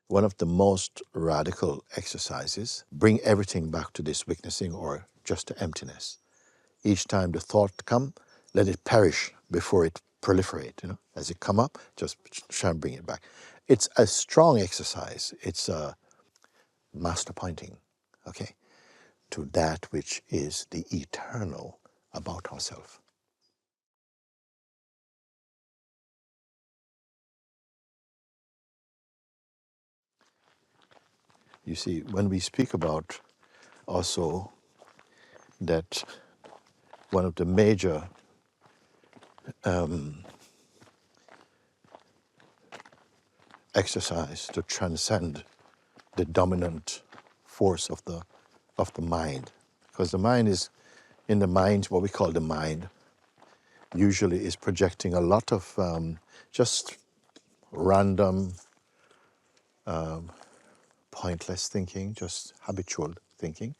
One of the most radical exercises, bring everything back to this witnessing or just to emptiness. Each time the thought come, let it perish before it proliferate. As it come up, just try and bring it back. It's a strong exercise. It's a master pointing, okay, to that which is the eternal about ourselves. You see, when we speak about also that one of the major exercise to transcend the dominant force of the mind, because the mind is, in the mind, what we call the mind, usually is projecting a lot of just random, pointless thinking, just habitual thinking.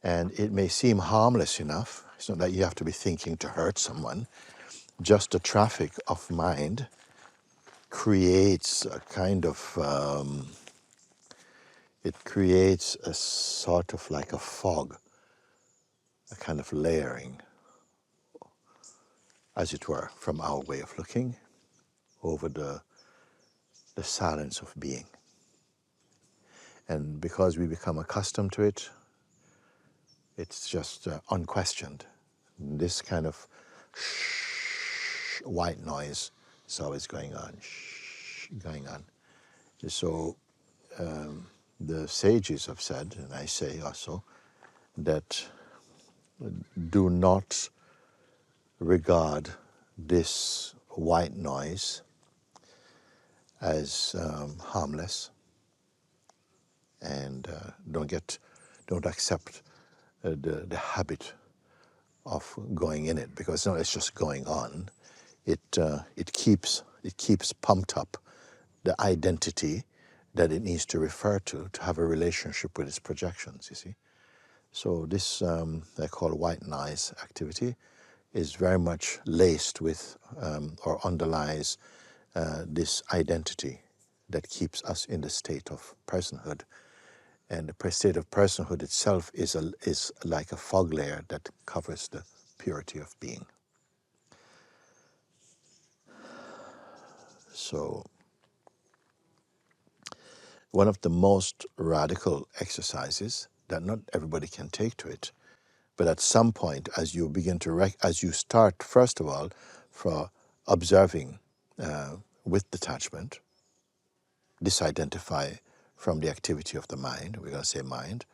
And it may seem harmless enough. It's not that you have to be thinking to hurt someone. Just the traffic of mind creates a kind of, it creates a sort of like a fog, a kind of layering, as it were, from our way of looking over the silence of being. And because we become accustomed to it, it's just unquestioned. This kind of white noise is always going on, going on. So the sages have said, and I say also, that do not regard this white noise as harmless, and don't accept the habit of going in it, because no, it's just going on. It keeps pumped up the identity that it needs to refer to have a relationship with its projections. You see, so this I call white noise activity is very much laced with or underlies this identity that keeps us in the state of personhood. And the state of personhood itself is like a fog layer that covers the purity of being. So one of the most radical exercises that not everybody can take to it, but at some point, as you begin to as you start, first of all, for observing with detachment, disidentify from the activity of the mind. We're going to say mind.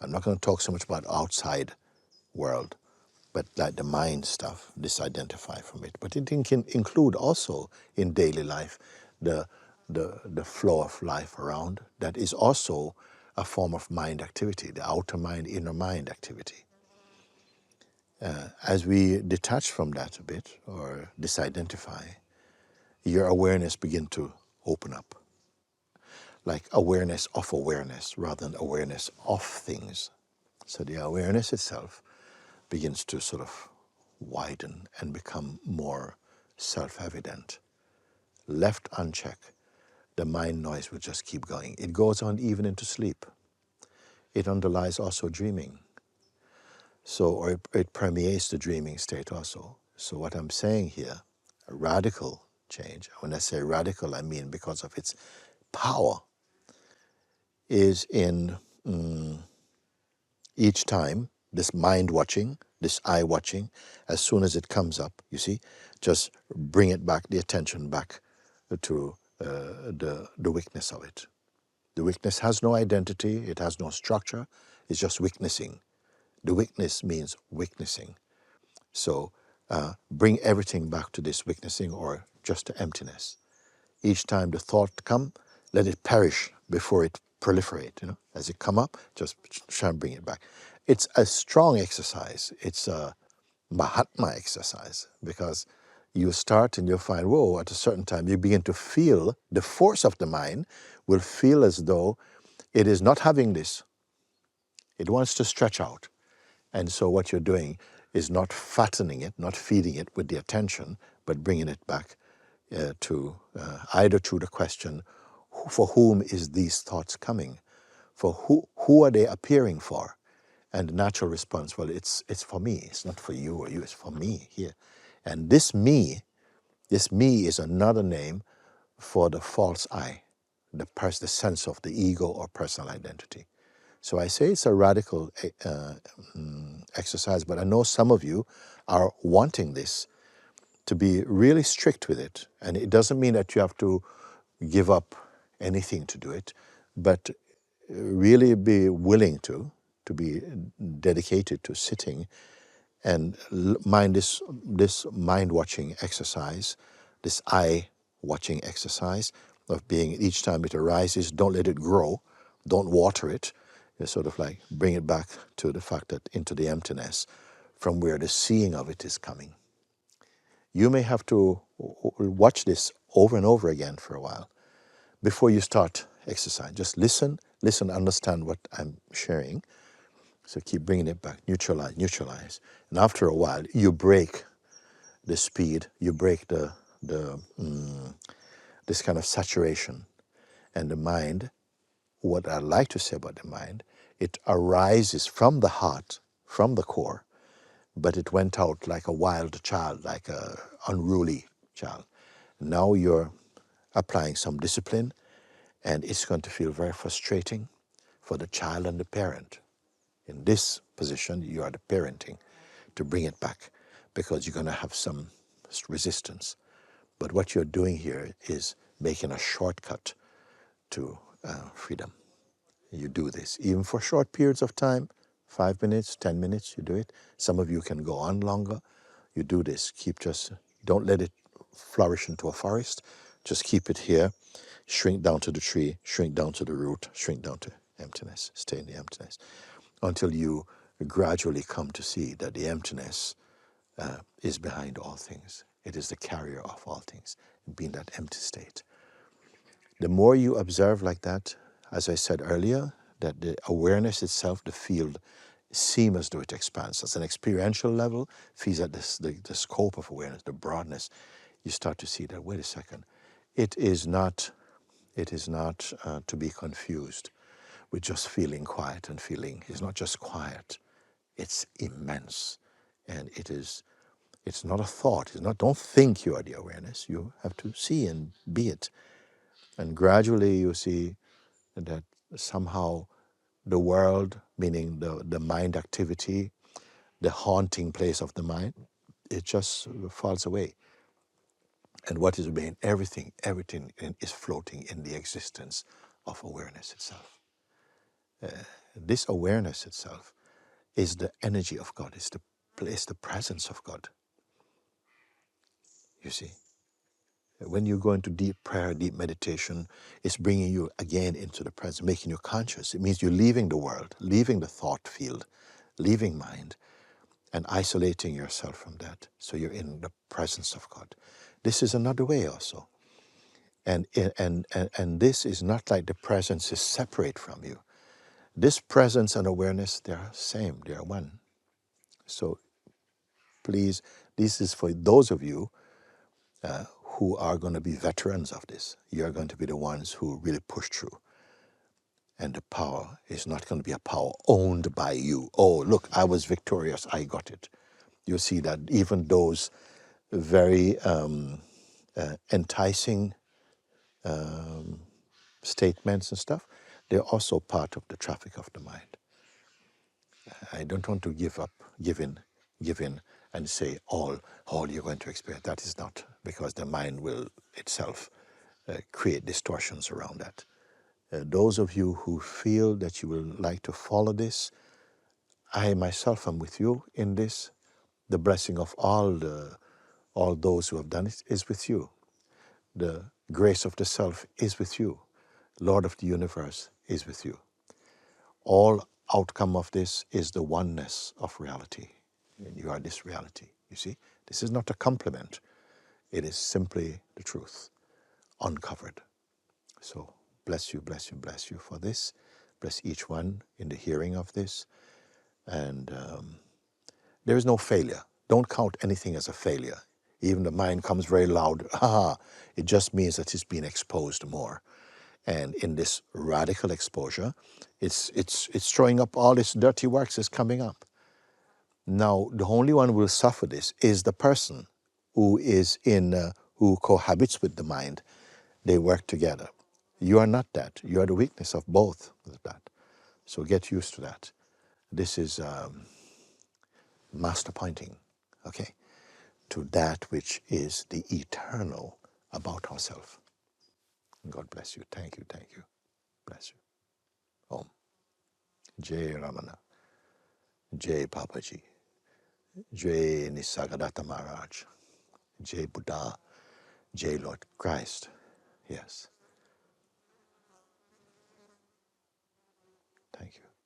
I'm not going to talk so much about outside world, but like the mind stuff, disidentify from it. But it can include also in daily life the flow of life around. That is also a form of mind activity, the outer mind, inner mind activity. As we detach from that a bit or disidentify, your awareness begin to open up. Like awareness of awareness rather than awareness of things. So the awareness itself begins to sort of widen and become more self-evident. Left unchecked, the mind noise will just keep going. It goes on even into sleep. It underlies also dreaming. So, or it permeates the dreaming state also. So what I'm saying here, a radical change, when I say radical, I mean because of its power, is in each time, this mind watching, this eye watching, as soon as it comes up, you see, just bring it back, the attention back to the weakness of it. The weakness has no identity, it has no structure, it's just witnessing. The weakness means witnessing. So bring everything back to this witnessing or just to emptiness. Each time the thought come, let it perish before it proliferate. As it come up, just try and bring it back. It's a strong exercise. It's a Mahatma exercise, because you start and you'll find, whoa, at a certain time you begin to feel the force of the mind will feel as though it is not having this. It wants to stretch out. And so what you're doing is not fattening it, not feeding it with the attention, but bringing it back to either through the question, For whom is these thoughts coming? For who are they appearing for? And the natural response, well, it's for me. It's not for you or you. It's for me here. And this me is another name for the false I, the sense of the ego or personal identity. So I say it's a radical exercise, but I know some of you are wanting this, to be really strict with it. And it doesn't mean that you have to give up anything to do it, but really be willing to be dedicated to sitting and mind this mind watching exercise, this eye watching exercise of being, each time it arises, don't let it grow, don't water it. You sort of like bring it back to the fact that into the emptiness from where the seeing of it is coming. You may have to watch this over and over again for a while before you start exercise. Just listen, understand what I'm sharing. So keep bringing it back, neutralize. And after a while, you break the speed, you break this kind of saturation. And the mind, what I like to say about the mind, it arises from the heart, from the core, but it went out like a wild child, like a unruly child. Now you're applying some discipline, and it's going to feel very frustrating for the child and the parent. In this position, you are the parenting to bring it back, because you're going to have some resistance. But what you're doing here is making a shortcut to freedom. You do this, even for short periods of time, 5 minutes, 10 minutes, you do it. Some of you can go on longer. You do this. Don't let it flourish into a forest. Just keep it here. Shrink down to the tree, shrink down to the root, shrink down to emptiness. Stay in the emptiness until you gradually come to see that the emptiness is behind all things. It is the carrier of all things, being that empty state. The more you observe like that, as I said earlier, that the awareness itself, the field, seems as though it expands. At an experiential level, feels at the scope of awareness, the broadness. You start to see that, wait a second, it is not to be confused with just feeling quiet and feeling. It's not just quiet, it's immense. And it's not a thought. It's not, don't think you are the awareness. You have to see and be it. And gradually you see that somehow the world, meaning the mind activity, the haunting place of the mind, it just falls away. And what is being, everything is floating in the existence of awareness itself. This awareness itself is the energy of God, is the presence of God. You see, when you go into deep prayer, deep meditation, it's bringing you again into the present, making you conscious. It means you're leaving the world, leaving the thought field, leaving mind, and isolating yourself from that. So you're in the presence of God. This is another way also. And this is not like the presence is separate from you. This presence and awareness, they are same, they are one. So please, this is for those of you who are going to be veterans of this. You're going to be the ones who really push through. And the power is not going to be a power owned by you. Oh, look, I was victorious, I got it. You'll see that even those very enticing statements and stuff, they're also part of the traffic of the mind. I don't want to give in, and say all you're going to experience. That is not, because the mind will itself create distortions around that. Those of you who feel that you will like to follow this, I myself am with you in this. The blessing of all those who have done it is with you. The grace of the self is with you. Lord of the universe is with you. All outcome of this is the oneness of reality. And you are this reality, you see? This is not a compliment. It is simply the truth, uncovered. So bless you, bless you, bless you for this. Bless each one in the hearing of this. And there is no failure. Don't count anything as a failure. Even the mind comes very loud, it just means that it's been exposed more. And in this radical exposure, it's throwing up all its dirty works is coming up. Now, the only one who will suffer this is the person who is who cohabits with the mind. They work together. You are not that. You are the weakness of both of that. So get used to that. This is master pointing, okay, to that which is the eternal about ourselves. God bless you. Thank you. Thank you. Bless you. Om. Jai Ramana. Jai Papaji. Jai Nisargadatta Maharaj. Jai Buddha. Jai Lord Christ. Yes. Thank you.